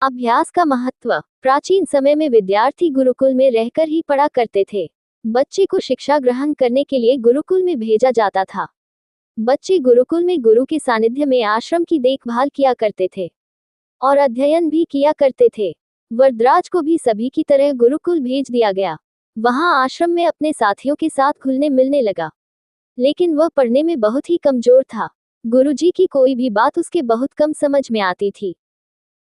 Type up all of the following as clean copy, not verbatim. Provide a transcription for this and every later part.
अभ्यास का महत्व। प्राचीन समय में विद्यार्थी गुरुकुल में रहकर ही पढ़ा करते थे। बच्चे को शिक्षा ग्रहण करने के लिए गुरुकुल में भेजा जाता था। बच्चे गुरुकुल में गुरु के सानिध्य में आश्रम की देखभाल किया करते थे और अध्ययन भी किया करते थे। वरदराज को भी सभी की तरह गुरुकुल भेज दिया गया। वहां आश्रम में अपने साथियों के साथ घुलने मिलने लगा, लेकिन वह पढ़ने में बहुत ही कमजोर था। गुरुजी की कोई भी बात उसके बहुत कम समझ में आती थी।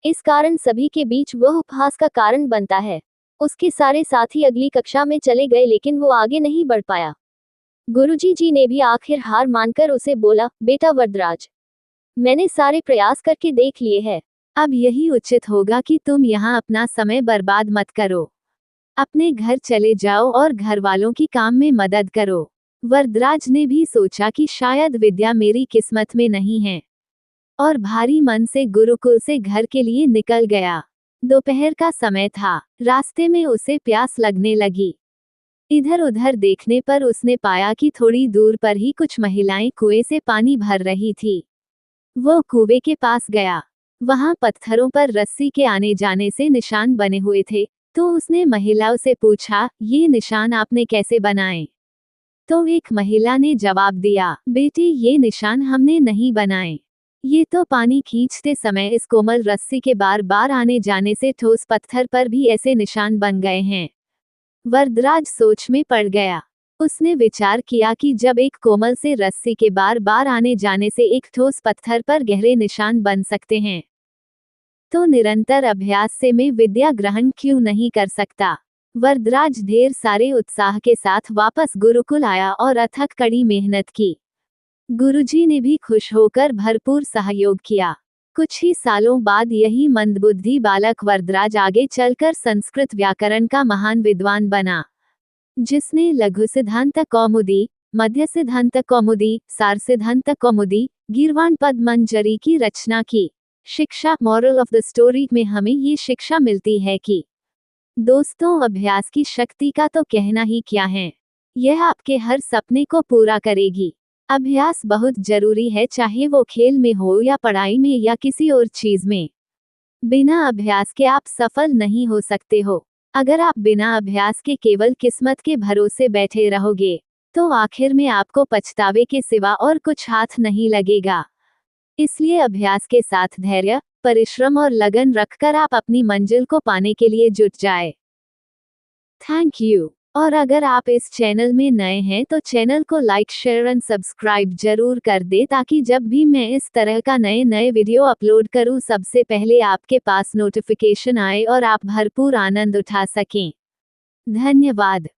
इस कारण सभी के बीच वह उपहास का कारण बनता है। उसके सारे साथी अगली कक्षा में चले गए, लेकिन वो आगे नहीं बढ़ पाया। गुरुजी जी ने भी आखिर हार मानकर उसे बोला, बेटा वरदराज, मैंने सारे प्रयास करके देख लिए हैं। अब यही उचित होगा कि तुम यहाँ अपना समय बर्बाद मत करो। अपने घर चले जाओ और घर वालों की काम में मदद करो। वरदराज ने भी सोचा कि शायद विद्या मेरी किस्मत में नहीं है, और भारी मन से गुरुकुल से घर के लिए निकल गया। दोपहर का समय था। रास्ते में उसे प्यास लगने लगी। इधर उधर देखने पर उसने पाया कि थोड़ी दूर पर ही कुछ महिलाएं कुएं से पानी भर रही थी। वो कुएं के पास गया। वहां पत्थरों पर रस्सी के आने जाने से निशान बने हुए थे, तो उसने महिलाओं से पूछा, ये निशान आपने कैसे बनाए? तो एक महिला ने जवाब दिया, बेटी, ये निशान हमने नहीं बनाए। ये तो पानी खींचते समय इस कोमल रस्सी के बार बार आने जाने से ठोस पत्थर पर भी ऐसे निशान बन गए हैं। वरदराज सोच में पड़ गया। उसने विचार किया कि जब एक कोमल से रस्सी के बार बार आने जाने से एक ठोस पत्थर पर गहरे निशान बन सकते हैं, तो निरंतर अभ्यास से मैं विद्या ग्रहण क्यों नहीं कर सकता। वरदराज ढेर सारे उत्साह के साथ वापस गुरुकुल आया और अथक कड़ी मेहनत की। गुरुजी ने भी खुश होकर भरपूर सहयोग किया। कुछ ही सालों बाद यही मंदबुद्धि बालक वरदराज आगे चलकर संस्कृत व्याकरण का महान विद्वान बना, जिसने लघु सिद्धांत कौमुदी, मध्य सिद्धांत कौमुदी, सार सिद्धांत कौमुदी, गीर्वाण पद मंजरी की रचना की। शिक्षा, मॉरल ऑफ द स्टोरी में हमें ये शिक्षा मिलती है कि दोस्तों, अभ्यास की शक्ति का तो कहना ही क्या है। यह आपके हर सपने को पूरा करेगी। अभ्यास बहुत जरूरी है, चाहे वो खेल में हो या पढ़ाई में या किसी और चीज में। बिना अभ्यास के आप सफल नहीं हो सकते हो। अगर आप बिना अभ्यास के केवल किस्मत के भरोसे बैठे रहोगे, तो आखिर में आपको पछतावे के सिवा और कुछ हाथ नहीं लगेगा। इसलिए अभ्यास के साथ धैर्य, परिश्रम और लगन रखकर आप अपनी मंजिल को पाने के लिए जुट जाए। Thank you. और अगर आप इस चैनल में नए हैं तो चैनल को लाइक, शेयर एंड सब्सक्राइब जरूर कर दे, ताकि जब भी मैं इस तरह का नए वीडियो अपलोड करूं, सबसे पहले आपके पास नोटिफिकेशन आए और आप भरपूर आनंद उठा सकें। धन्यवाद।